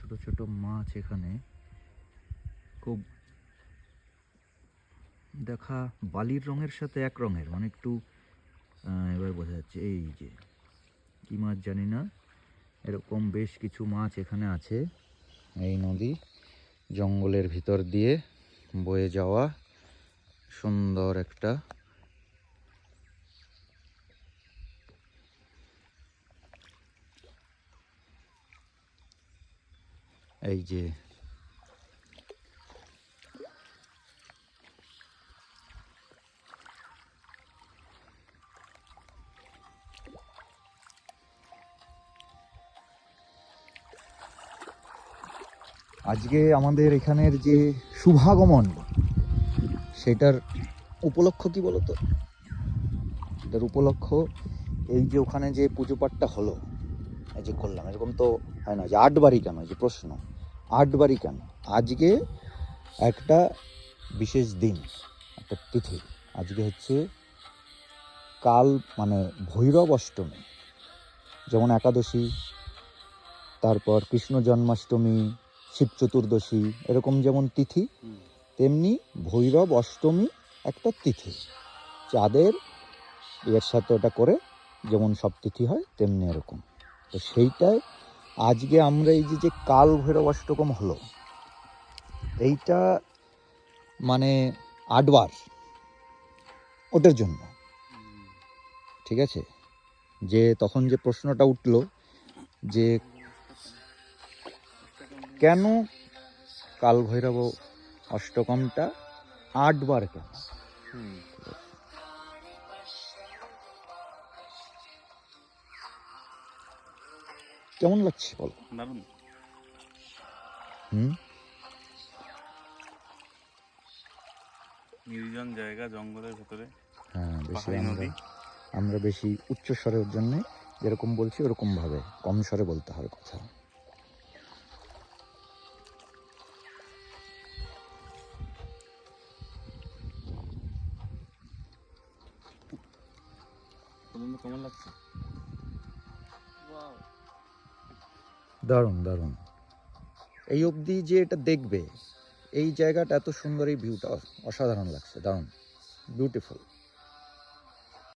ছোট ছোট মাছ এখানে খুব দেখা বালির রঙের সাথে এক রঙের, মানে একটু এবার বোঝা যাচ্ছে। এই যে কি মাছ জানি না, এরকম বেশ কিছু মাছ এখানে আছে। এই নদী জঙ্গলের ভিতর দিয়ে বয়ে যাওয়া সুন্দর একটা এই যে আজকে আমাদের এখানের যে শুভাগমন, সেটার উপলক্ষ কি বলতো? এটার উপলক্ষ এই যে ওখানে যে পুজো পাঠটা হলো, এই যে করলাম, এরকম তো হয় না যে 8 বারই কেন, এই যে প্রশ্ন 8 বারই কেন। আজকে একটা বিশেষ দিন, একটা তিথি। আজকে হচ্ছে কাল, মানে ভৈরব অষ্টমী। যেমন একাদশী, তারপর কৃষ্ণ জন্মাষ্টমী, শিব চতুর্দশী, এরকম যেমন তিথি, তেমনি ভৈরব অষ্টমী একটা তিথি। চাঁদের এর সাথে ওটা করে যেমন সব তিথি হয়, তেমনি এরকম। তো সেইটাই আজকে আমরা এই যে কাল ভৈরব অষ্টকম হলো, এইটা মানে 8 বার ওটার জন্য। ঠিক আছে, যে তখন যে প্রশ্নটা উঠলো যে কেন কাল ভৈরব অষ্টকমটা 8 বার কেন? কেমন লাগছে বলো? দারুণ। নির্জন জায়গা, জঙ্গলের ভেতরে। হ্যাঁ, বেশি নদী। আমরা বেশি উচ্চ স্বরের জন্যে যেরকম বলছি ওরকম ভাবে কম স্বরে বলতে হবে কথা। কেমন লাগছে? দারুণ দারুণ। এই অবধি যে এটা দেখবে, এই জায়গাটা এত সুন্দর, এই ভিউটা অসাধারণ লাগছে, দারুণ বিউটিফুল।